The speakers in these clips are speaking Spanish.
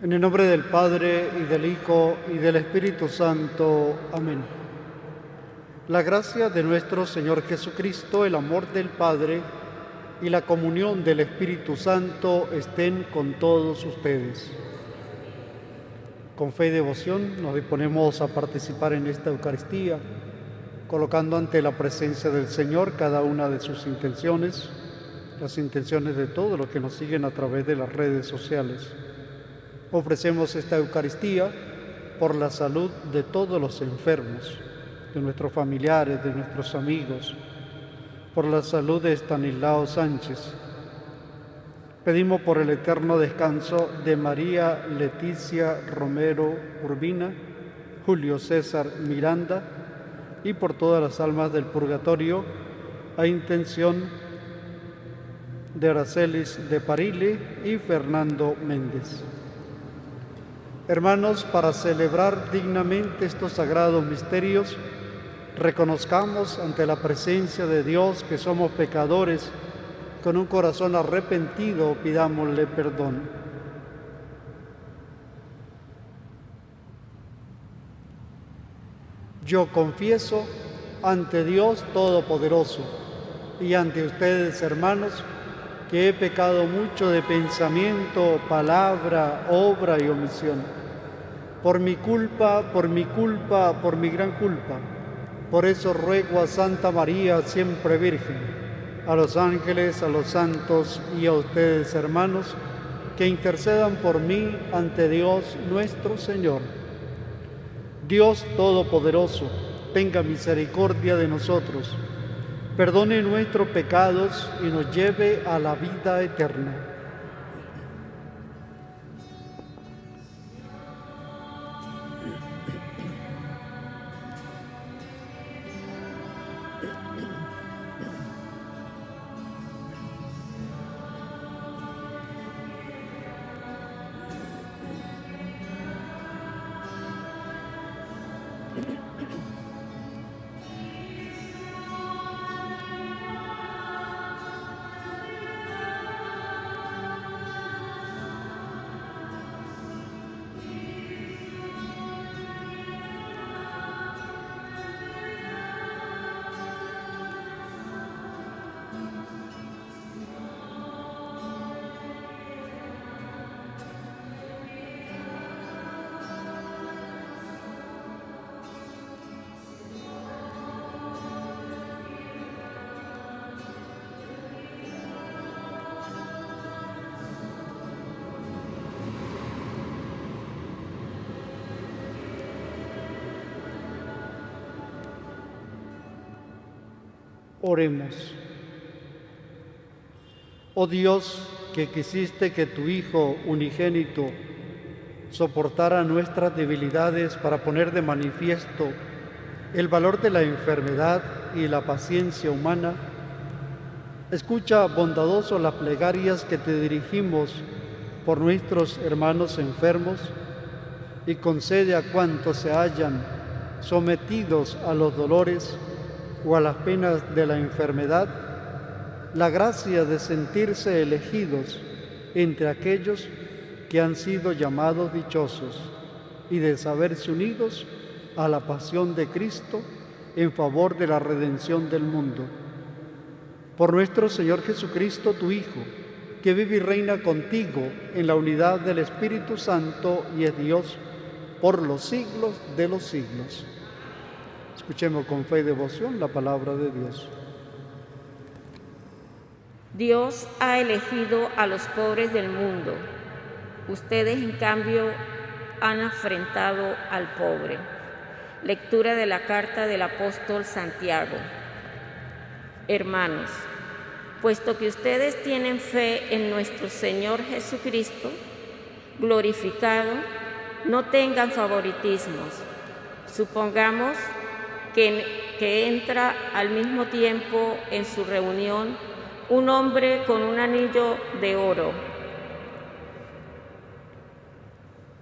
En el nombre del Padre, y del Hijo, y del Espíritu Santo. Amén. La gracia de nuestro Señor Jesucristo, el amor del Padre y la comunión del Espíritu Santo estén con todos ustedes. Con fe y devoción nos disponemos a participar en esta Eucaristía, colocando ante la presencia del Señor cada una de sus intenciones, las intenciones de todos los que nos siguen a través de las redes sociales. Ofrecemos esta Eucaristía por la salud de todos los enfermos, de nuestros familiares, de nuestros amigos, por la salud de Estanislao Sánchez. Pedimos por el eterno descanso de María Leticia Romero Urbina, Julio César Miranda y por todas las almas del purgatorio, a intención de Aracelis de Parili y Fernando Méndez. Hermanos, para celebrar dignamente estos sagrados misterios, reconozcamos ante la presencia de Dios que somos pecadores. Con un corazón arrepentido pidámosle perdón. Yo confieso ante Dios Todopoderoso y ante ustedes, hermanos, que he pecado mucho de pensamiento, palabra, obra y omisión. Por mi culpa, por mi gran culpa. Por eso ruego a Santa María, siempre Virgen, a los ángeles, a los santos y a ustedes, hermanos, que intercedan por mí ante Dios nuestro Señor. Dios Todopoderoso, tenga misericordia de nosotros, perdone nuestros pecados y nos lleve a la vida eterna. Oremos. Oh Dios, que quisiste que tu Hijo unigénito soportara nuestras debilidades para poner de manifiesto el valor de la enfermedad y la paciencia humana, escucha bondadoso las plegarias que te dirigimos por nuestros hermanos enfermos y concede a cuantos se hallan sometidos a los dolores o a las penas de la enfermedad, la gracia de sentirse elegidos entre aquellos que han sido llamados dichosos y de saberse unidos a la pasión de Cristo en favor de la redención del mundo. Por nuestro Señor Jesucristo, tu Hijo, que vive y reina contigo en la unidad del Espíritu Santo y es Dios por los siglos de los siglos. Escuchemos con fe y devoción la palabra de Dios. Dios ha elegido a los pobres del mundo. Ustedes, en cambio, han afrentado al pobre. Lectura de la carta del apóstol Santiago. Hermanos, puesto que ustedes tienen fe en nuestro Señor Jesucristo, glorificado, no tengan favoritismos. Supongamos que entra al mismo tiempo en su reunión un hombre con un anillo de oro,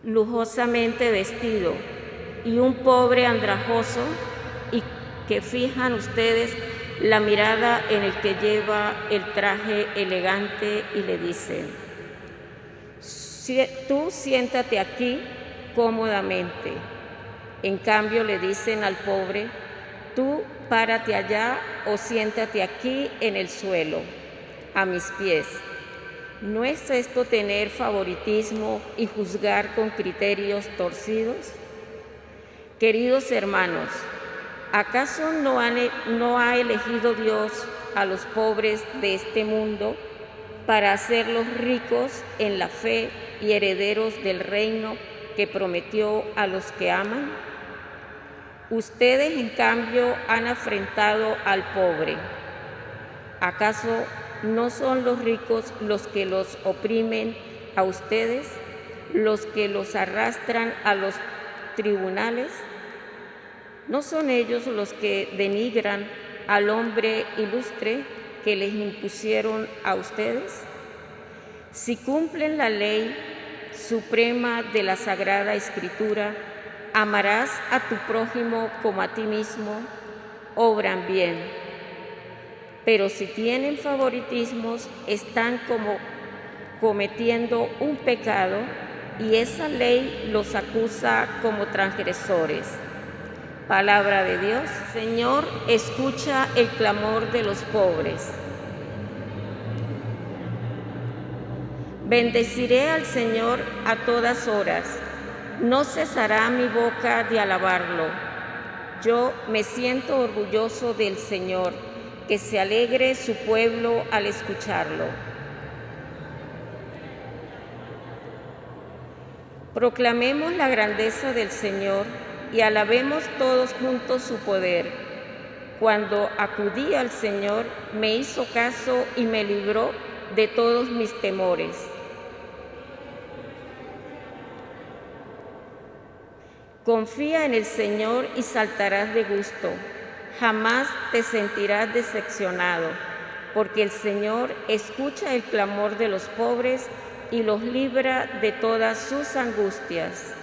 lujosamente vestido, y un pobre andrajoso, y que fijan ustedes la mirada en el que lleva el traje elegante y le dicen: Tú siéntate aquí cómodamente. En cambio le dicen al pobre, tú párate allá o siéntate aquí en el suelo, a mis pies. ¿No es esto tener favoritismo y juzgar con criterios torcidos? Queridos hermanos, ¿acaso no ha elegido Dios a los pobres de este mundo para hacerlos ricos en la fe y herederos del reino que prometió a los que aman? Ustedes, en cambio, han afrentado al pobre. ¿Acaso no son los ricos los que los oprimen a ustedes, los que los arrastran a los tribunales? ¿No son ellos los que denigran al hombre ilustre que les impusieron a ustedes? Si cumplen la ley suprema de la Sagrada Escritura, amarás a tu prójimo como a ti mismo, obran bien. Pero si tienen favoritismos, están como cometiendo un pecado y esa ley los acusa como transgresores. Palabra de Dios. Señor, escucha el clamor de los pobres. Bendeciré al Señor a todas horas. No cesará mi boca de alabarlo. Yo me siento orgulloso del Señor, que se alegre su pueblo al escucharlo. Proclamemos la grandeza del Señor y alabemos todos juntos su poder. Cuando acudí al Señor, me hizo caso y me libró de todos mis temores. Confía en el Señor y saltarás de gusto. Jamás te sentirás decepcionado, porque el Señor escucha el clamor de los pobres y los libra de todas sus angustias.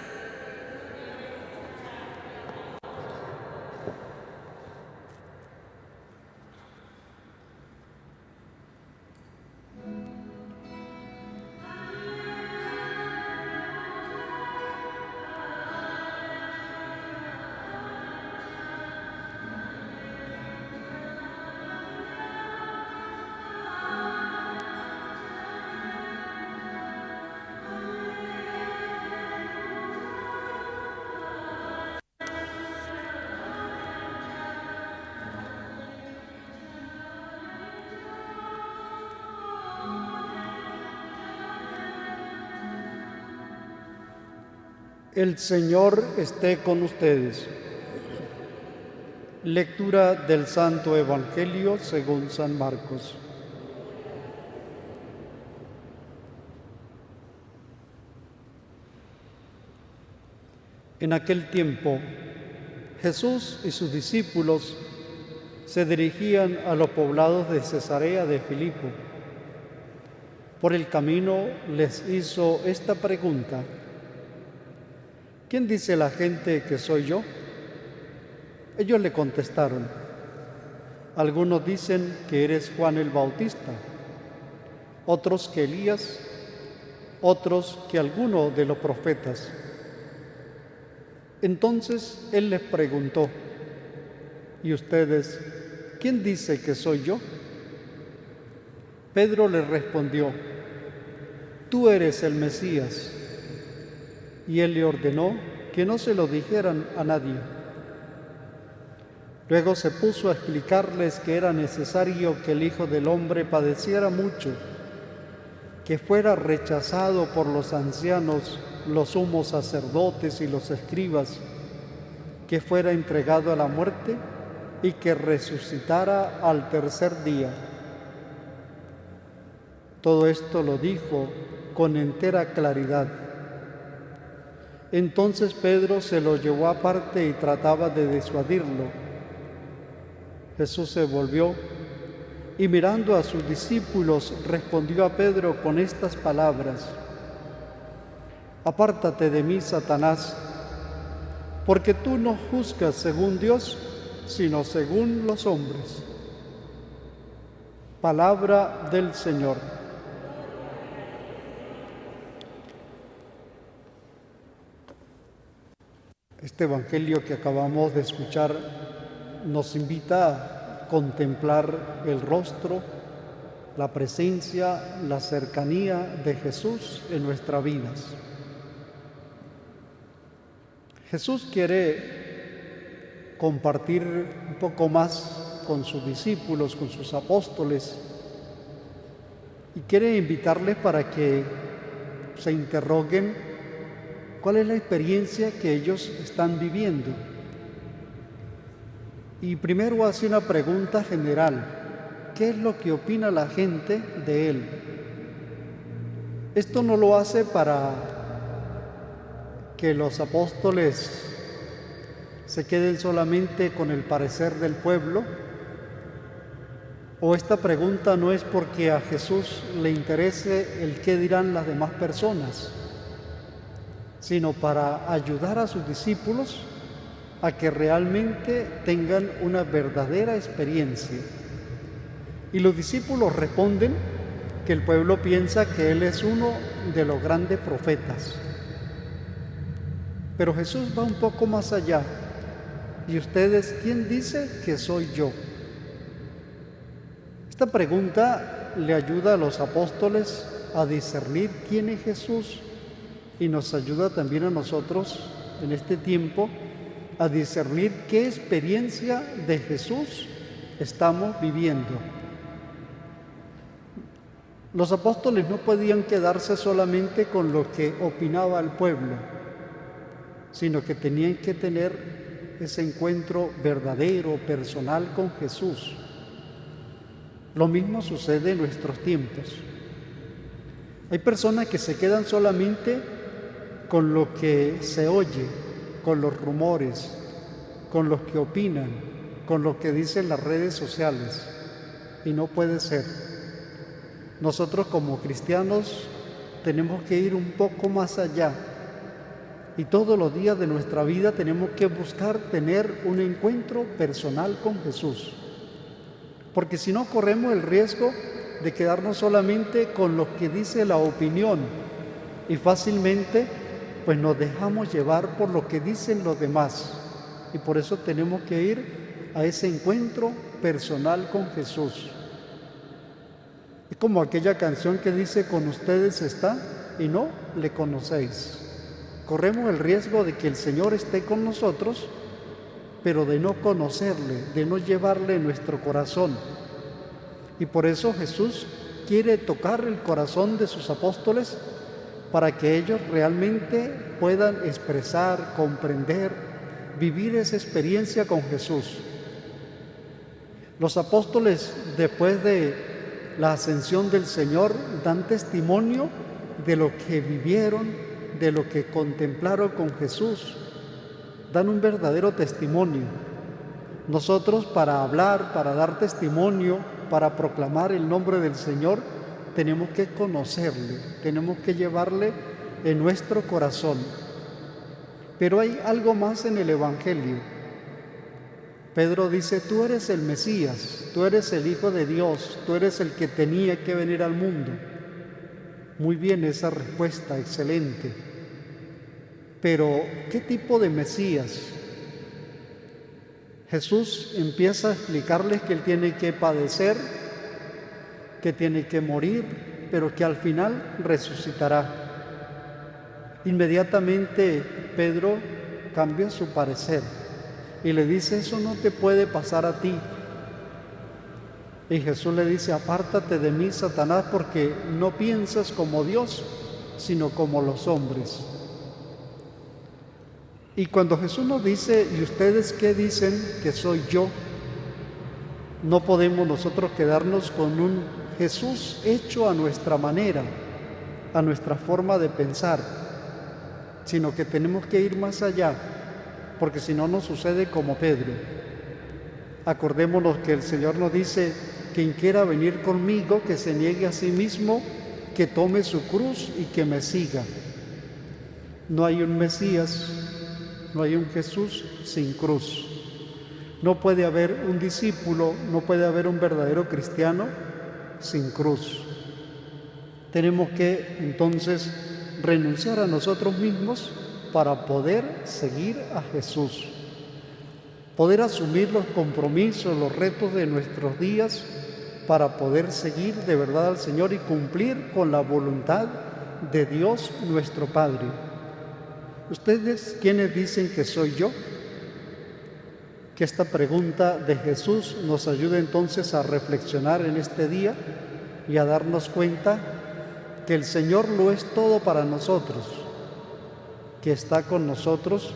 El Señor esté con ustedes. Lectura del Santo Evangelio según San Marcos. En aquel tiempo, Jesús y sus discípulos se dirigían a los poblados de Cesarea de Filipo. Por el camino les hizo esta pregunta: ¿quién dice la gente que soy yo? Ellos le contestaron: algunos dicen que eres Juan el Bautista, otros que Elías, otros que alguno de los profetas. Entonces él les preguntó: ¿y ustedes, quién dice que soy yo? Pedro le respondió: tú eres el Mesías. Y él le ordenó que no se lo dijeran a nadie. Luego se puso a explicarles que era necesario que el Hijo del Hombre padeciera mucho, que fuera rechazado por los ancianos, los sumos sacerdotes y los escribas, que fuera entregado a la muerte y que resucitara al tercer día. Todo esto lo dijo con entera claridad. Entonces Pedro se lo llevó aparte y trataba de disuadirlo. Jesús se volvió y mirando a sus discípulos respondió a Pedro con estas palabras: apártate de mí, Satanás, porque tú no juzgas según Dios, sino según los hombres. Palabra del Señor. Este evangelio que acabamos de escuchar nos invita a contemplar el rostro, la presencia, la cercanía de Jesús en nuestras vidas. Jesús quiere compartir un poco más con sus discípulos, con sus apóstoles, y quiere invitarles para que se interroguen cuál es la experiencia que ellos están viviendo. Y primero hace una pregunta general: ¿qué es lo que opina la gente de Él? Esto no lo hace para que los apóstoles se queden solamente con el parecer del pueblo, o esta pregunta no es porque a Jesús le interese el qué dirán las demás personas, sino para ayudar a sus discípulos a que realmente tengan una verdadera experiencia. Y los discípulos responden que el pueblo piensa que Él es uno de los grandes profetas. Pero Jesús va un poco más allá. ¿Y ustedes quién dice que soy yo? Esta pregunta le ayuda a los apóstoles a discernir quién es Jesús y nos ayuda también a nosotros en este tiempo a discernir qué experiencia de Jesús estamos viviendo. Los apóstoles no podían quedarse solamente con lo que opinaba el pueblo, sino que tenían que tener ese encuentro verdadero, personal con Jesús. Lo mismo sucede en nuestros tiempos. Hay personas que se quedan solamente con lo que se oye, con los rumores, con los que opinan, con lo que dicen las redes sociales. Y no puede ser. Nosotros como cristianos tenemos que ir un poco más allá. Y todos los días de nuestra vida tenemos que buscar tener un encuentro personal con Jesús. Porque si no, corremos el riesgo de quedarnos solamente con lo que dice la opinión y fácilmente pues nos dejamos llevar por lo que dicen los demás. Y por eso tenemos que ir a ese encuentro personal con Jesús. Es como aquella canción que dice: con ustedes está y no le conocéis. Corremos el riesgo de que el Señor esté con nosotros, pero de no conocerle, de no llevarle en nuestro corazón. Y por eso Jesús quiere tocar el corazón de sus apóstoles para que ellos realmente puedan expresar, comprender, vivir esa experiencia con Jesús. Los apóstoles, después de la ascensión del Señor, dan testimonio de lo que vivieron, de lo que contemplaron con Jesús. Dan un verdadero testimonio. Nosotros, para hablar, para dar testimonio, para proclamar el nombre del Señor, tenemos que conocerle, tenemos que llevarle en nuestro corazón. Pero hay algo más en el Evangelio. Pedro dice: tú eres el Mesías, tú eres el Hijo de Dios, tú eres el que tenía que venir al mundo. Muy bien esa respuesta, excelente. Pero, ¿qué tipo de Mesías? Jesús empieza a explicarles que Él tiene que padecer, que tiene que morir, pero que al final resucitará. Inmediatamente Pedro cambia su parecer y le dice: eso no te puede pasar a ti. Y Jesús le dice: apártate de mí, Satanás, porque no piensas como Dios, sino como los hombres. Y cuando Jesús nos dice: ¿y ustedes qué dicen que soy yo?, no podemos nosotros quedarnos con un Jesús hecho a nuestra manera, a nuestra forma de pensar, sino que tenemos que ir más allá, porque si no nos sucede como Pedro. Acordémonos que el Señor nos dice: quien quiera venir conmigo, que se niegue a sí mismo, que tome su cruz y que me siga. No hay un Mesías, no hay un Jesús sin cruz. No puede haber un discípulo, no puede haber un verdadero cristiano sin cruz. Tenemos que entonces renunciar a nosotros mismos para poder seguir a Jesús, poder asumir los compromisos, los retos de nuestros días para poder seguir de verdad al Señor y cumplir con la voluntad de Dios nuestro Padre. ¿Ustedes quiénes dicen que soy yo? Que esta pregunta de Jesús nos ayude entonces a reflexionar en este día y a darnos cuenta que el Señor lo es todo para nosotros, que está con nosotros,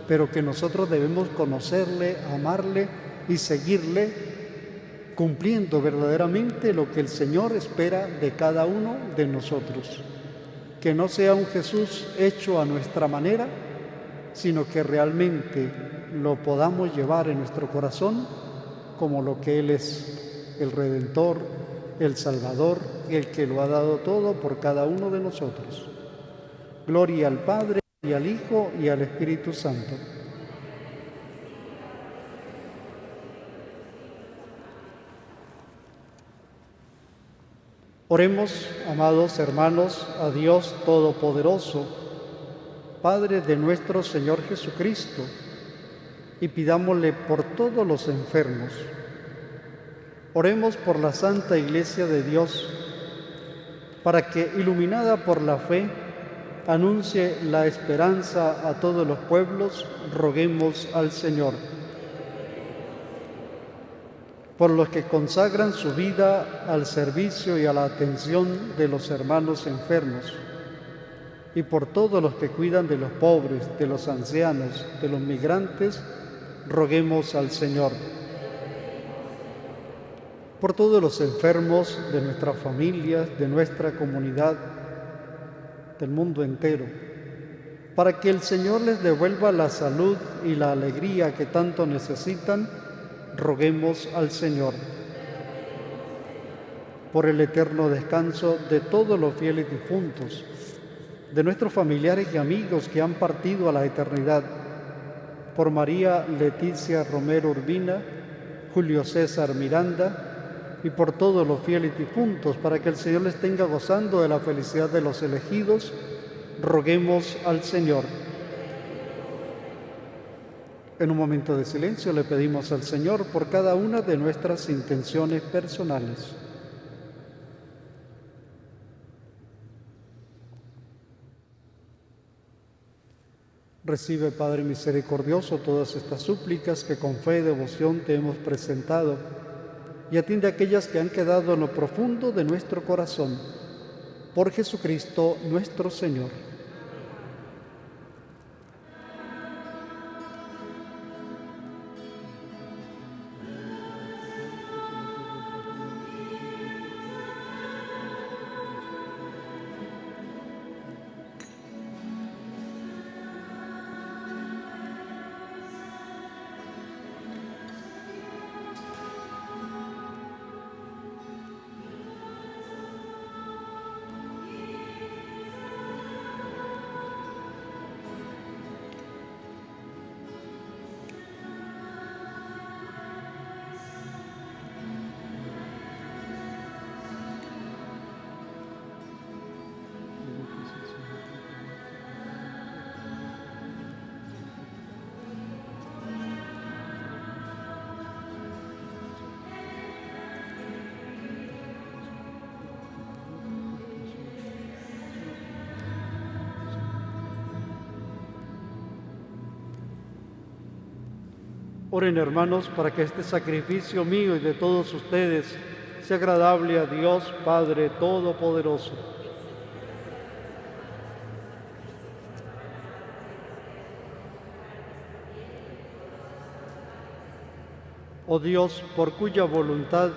pero que nosotros debemos conocerle, amarle y seguirle, cumpliendo verdaderamente lo que el Señor espera de cada uno de nosotros. Que no sea un Jesús hecho a nuestra manera, sino que realmente lo podamos llevar en nuestro corazón como lo que Él es, el Redentor, el Salvador, el que lo ha dado todo por cada uno de nosotros. Gloria al Padre, y al Hijo, y al Espíritu Santo. Oremos, amados hermanos, a Dios Todopoderoso, Padre de nuestro Señor Jesucristo, y pidámosle por todos los enfermos. Oremos por la Santa Iglesia de Dios, para que, iluminada por la fe, anuncie la esperanza a todos los pueblos. Roguemos al Señor. Por los que consagran su vida al servicio y a la atención de los hermanos enfermos, y por todos los que cuidan de los pobres, de los ancianos, de los migrantes, roguemos al Señor. Por todos los enfermos de nuestras familias, de nuestra comunidad, del mundo entero, para que el Señor les devuelva la salud y la alegría que tanto necesitan, roguemos al Señor. Por el eterno descanso de todos los fieles difuntos, de nuestros familiares y amigos que han partido a la eternidad, por María Leticia Romero Urbina, Julio César Miranda, y por todos los fieles difuntos, para que el Señor les tenga gozando de la felicidad de los elegidos, roguemos al Señor. En un momento de silencio le pedimos al Señor por cada una de nuestras intenciones personales. Recibe, Padre misericordioso, todas estas súplicas que con fe y devoción te hemos presentado, y atiende aquellas que han quedado en lo profundo de nuestro corazón. Por Jesucristo nuestro Señor. Oren, hermanos, para que este sacrificio mío y de todos ustedes sea agradable a Dios Padre Todopoderoso. Oh Dios, por cuya voluntad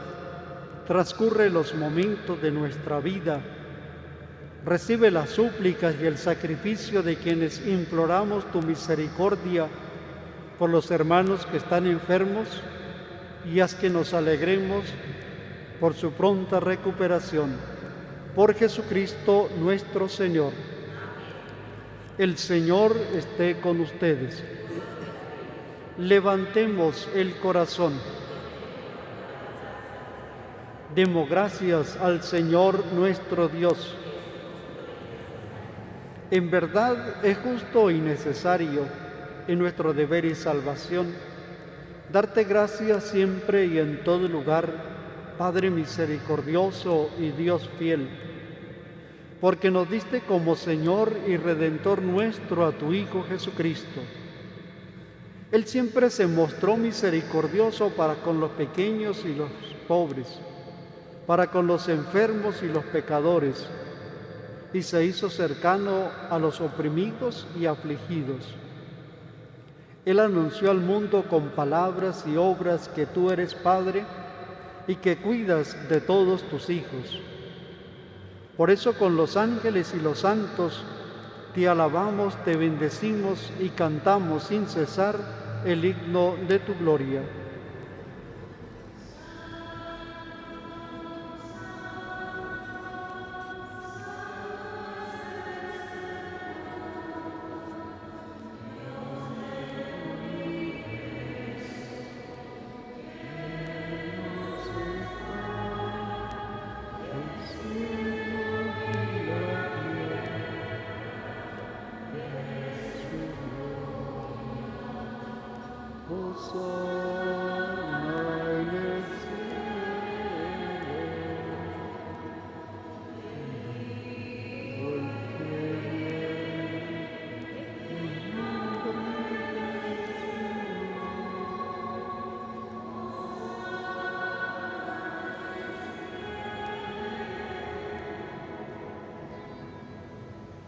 transcurren los momentos de nuestra vida, recibe las súplicas y el sacrificio de quienes imploramos tu misericordia por los hermanos que están enfermos, y haz que nos alegremos por su pronta recuperación. Por Jesucristo nuestro Señor. El Señor esté con ustedes. Levantemos el corazón. Demos gracias al Señor nuestro Dios. En verdad es justo y necesario, en nuestro deber y salvación, darte gracias siempre y en todo lugar, Padre misericordioso y Dios fiel, porque nos diste como Señor y Redentor nuestro a tu Hijo Jesucristo. Él siempre se mostró misericordioso para con los pequeños y los pobres, para con los enfermos y los pecadores, y se hizo cercano a los oprimidos y afligidos. Él anunció al mundo con palabras y obras que tú eres Padre y que cuidas de todos tus hijos. Por eso con los ángeles y los santos te alabamos, te bendecimos y cantamos sin cesar el himno de tu gloria.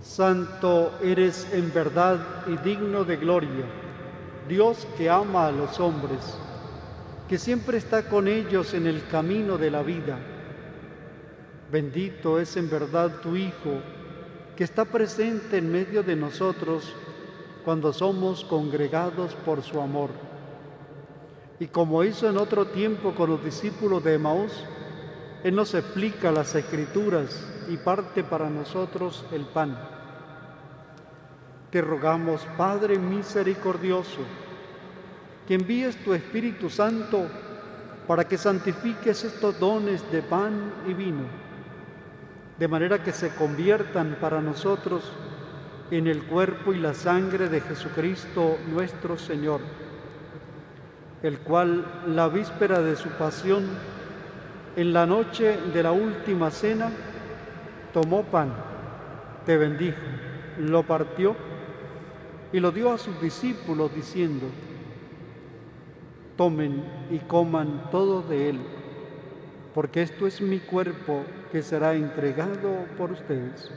Santo eres en verdad y digno de gloria, Dios que ama a los hombres, que siempre está con ellos en el camino de la vida. Bendito es en verdad tu Hijo, que está presente en medio de nosotros cuando somos congregados por su amor. Y como hizo en otro tiempo con los discípulos de Emaús, Él nos explica las Escrituras y parte para nosotros el pan. Te rogamos, Padre misericordioso, que envíes tu Espíritu Santo para que santifiques estos dones de pan y vino, de manera que se conviertan para nosotros en el cuerpo y la sangre de Jesucristo nuestro Señor, el cual, la víspera de su pasión, en la noche de la última cena, tomó pan, te bendijo, lo partió y lo dio a sus discípulos diciendo: tomen y coman todos de él, porque esto es mi cuerpo que será entregado por ustedes.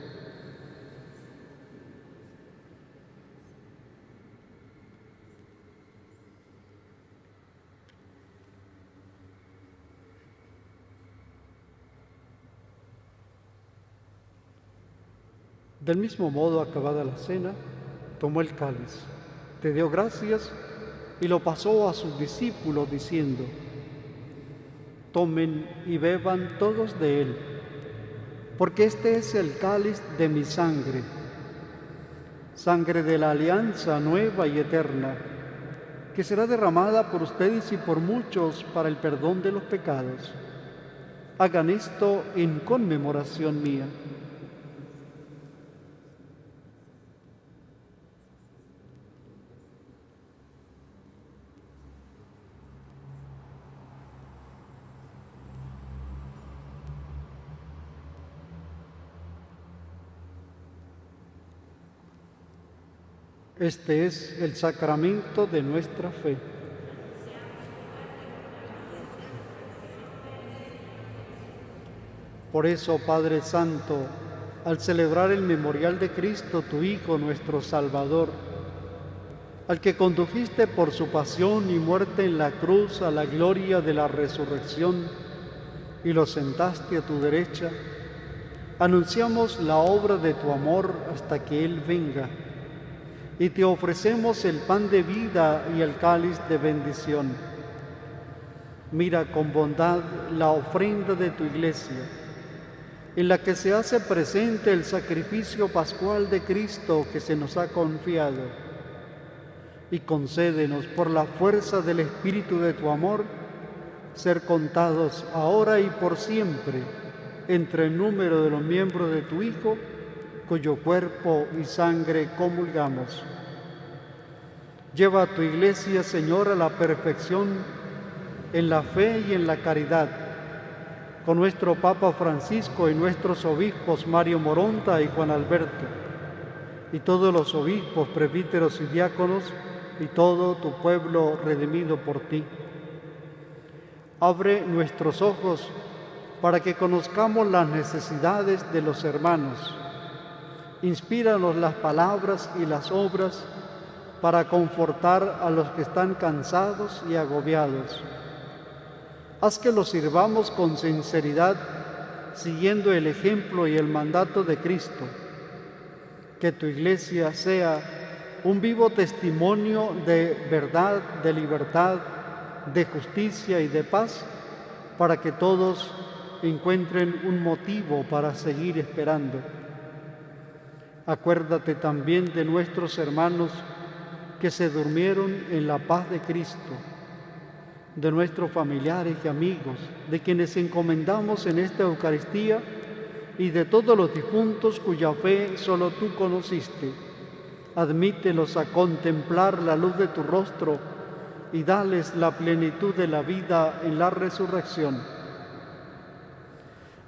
Del mismo modo, acabada la cena, tomó el cáliz, te dio gracias y lo pasó a sus discípulos diciendo: tomen y beban todos de él, porque este es el cáliz de mi sangre, sangre de la alianza nueva y eterna, que será derramada por ustedes y por muchos para el perdón de los pecados. Hagan esto en conmemoración mía. Este es el sacramento de nuestra fe. Por eso, Padre Santo, al celebrar el memorial de Cristo, tu Hijo, nuestro Salvador, al que condujiste por su pasión y muerte en la cruz a la gloria de la resurrección y lo sentaste a tu derecha, anunciamos la obra de tu amor hasta que Él venga, y te ofrecemos el pan de vida y el cáliz de bendición. Mira con bondad la ofrenda de tu Iglesia, en la que se hace presente el sacrificio pascual de Cristo que se nos ha confiado, y concédenos por la fuerza del Espíritu de tu amor ser contados ahora y por siempre entre el número de los miembros de tu Hijo, cuyo cuerpo y sangre comulgamos. Lleva a tu Iglesia, Señor, a la perfección en la fe y en la caridad, con nuestro Papa Francisco y nuestros obispos Mario Moronta y Juan Alberto, y todos los obispos, presbíteros y diáconos, y todo tu pueblo redimido por ti. Abre nuestros ojos para que conozcamos las necesidades de los hermanos. Inspíranos las palabras y las obras para confortar a los que están cansados y agobiados. Haz que los sirvamos con sinceridad, siguiendo el ejemplo y el mandato de Cristo. Que tu Iglesia sea un vivo testimonio de verdad, de libertad, de justicia y de paz, para que todos encuentren un motivo para seguir esperando. Acuérdate también de nuestros hermanos que se durmieron en la paz de Cristo, de nuestros familiares y amigos, de quienes encomendamos en esta Eucaristía y de todos los difuntos cuya fe solo tú conociste. Admítelos a contemplar la luz de tu rostro y dales la plenitud de la vida en la resurrección.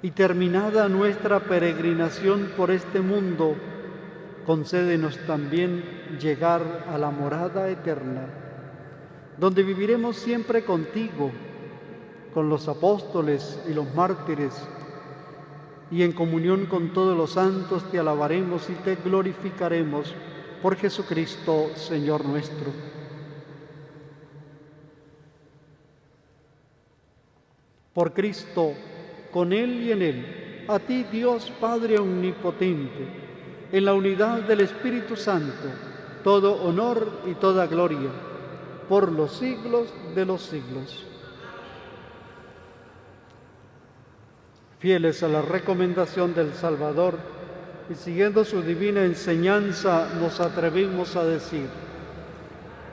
Y terminada nuestra peregrinación por este mundo, concédenos también llegar a la morada eterna, donde viviremos siempre contigo, con los apóstoles y los mártires, y en comunión con todos los santos te alabaremos y te glorificaremos por Jesucristo, Señor nuestro. Por Cristo, con Él y en Él, a ti Dios Padre Omnipotente, en la unidad del Espíritu Santo, todo honor y toda gloria, por los siglos de los siglos. Fieles a la recomendación del Salvador y siguiendo su divina enseñanza, nos atrevimos a decir: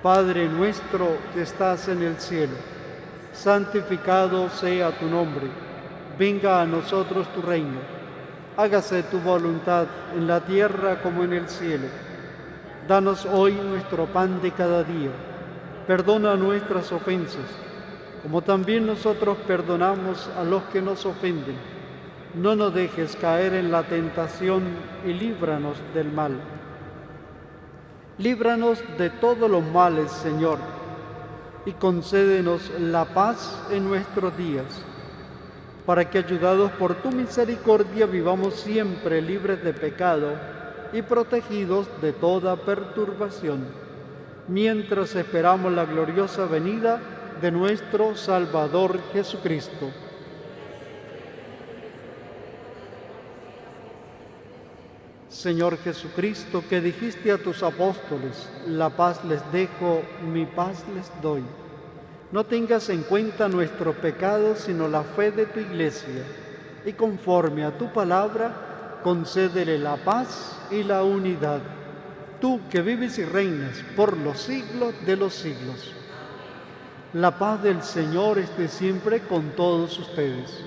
Padre nuestro que estás en el cielo, santificado sea tu nombre. Venga a nosotros tu reino. Hágase tu voluntad en la tierra como en el cielo. Danos hoy nuestro pan de cada día. Perdona nuestras ofensas, como también nosotros perdonamos a los que nos ofenden. No nos dejes caer en la tentación y líbranos del mal. Líbranos de todos los males, Señor, y concédenos la paz en nuestros días, para que, ayudados por tu misericordia, vivamos siempre libres de pecado y protegidos de toda perturbación, mientras esperamos la gloriosa venida de nuestro Salvador Jesucristo. Señor Jesucristo, que dijiste a tus apóstoles: la paz les dejo, mi paz les doy. No tengas en cuenta nuestros pecados, sino la fe de tu Iglesia, y conforme a tu palabra, concédele la paz y la unidad. Tú que vives y reinas por los siglos de los siglos. La paz del Señor esté siempre con todos ustedes.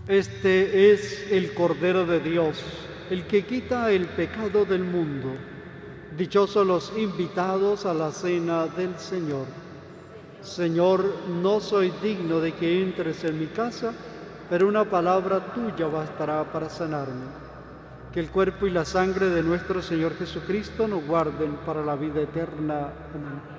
Este es el Cordero de Dios, el que quita el pecado del mundo. Dichosos los invitados a la cena del Señor. Señor, no soy digno de que entres en mi casa, pero una palabra tuya bastará para sanarme. Que el cuerpo y la sangre de nuestro Señor Jesucristo nos guarden para la vida eterna. Amén.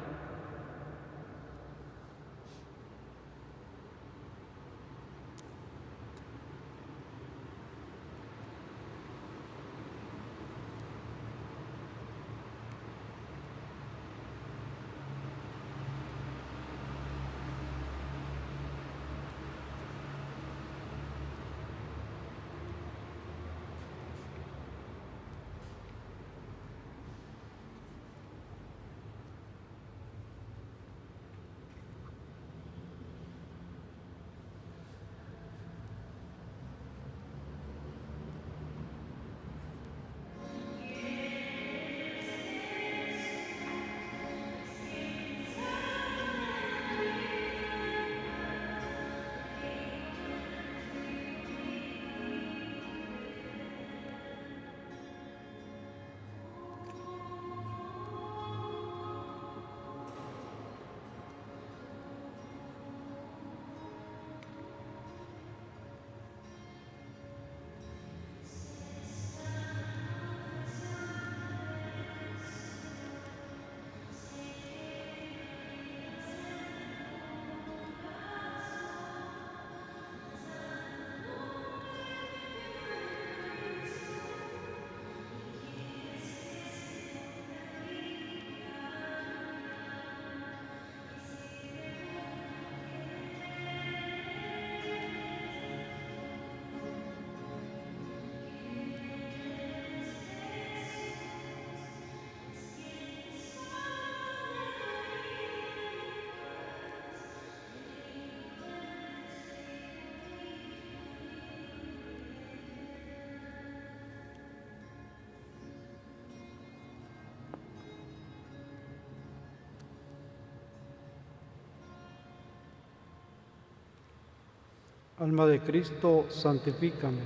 Alma de Cristo, santifícame.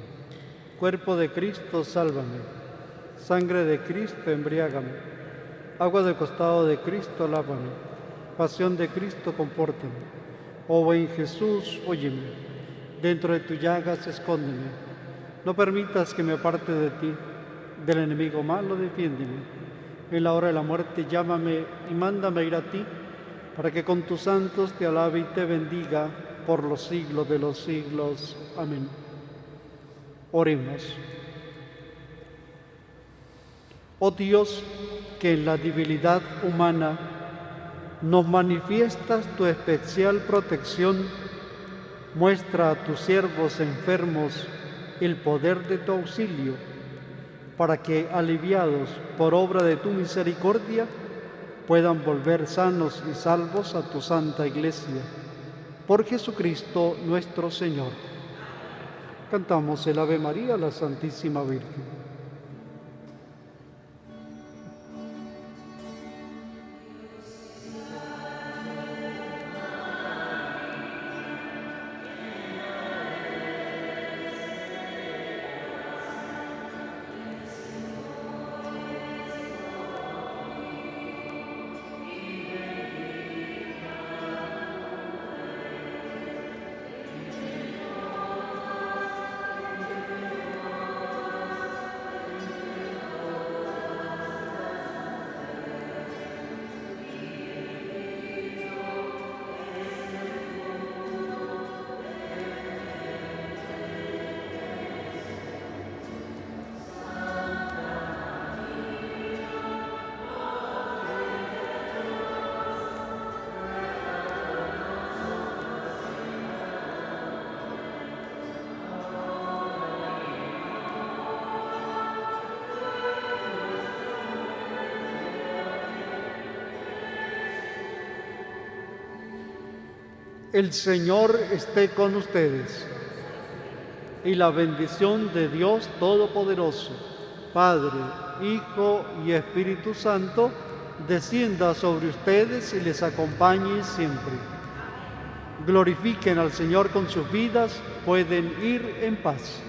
Cuerpo de Cristo, sálvame. Sangre de Cristo, embriágame. Agua del costado de Cristo, lávame. Pasión de Cristo, compórtame. Oh buen Jesús, óyeme. Dentro de tus llagas, escóndeme. No permitas que me aparte de ti. Del enemigo malo, defiéndeme. En la hora de la muerte, llámame y mándame ir a ti, para que con tus santos te alabe y te bendiga por los siglos de los siglos. Amén. Oremos. Oh Dios, que en la debilidad humana nos manifiestas tu especial protección, muestra a tus siervos enfermos el poder de tu auxilio, para que, aliviados por obra de tu misericordia, puedan volver sanos y salvos a tu santa Iglesia. Por Jesucristo nuestro Señor. Cantamos el Ave María a la Santísima Virgen. El Señor esté con ustedes. Y la bendición de Dios Todopoderoso, Padre, Hijo y Espíritu Santo, descienda sobre ustedes y les acompañe siempre. Glorifiquen al Señor con sus vidas, pueden ir en paz.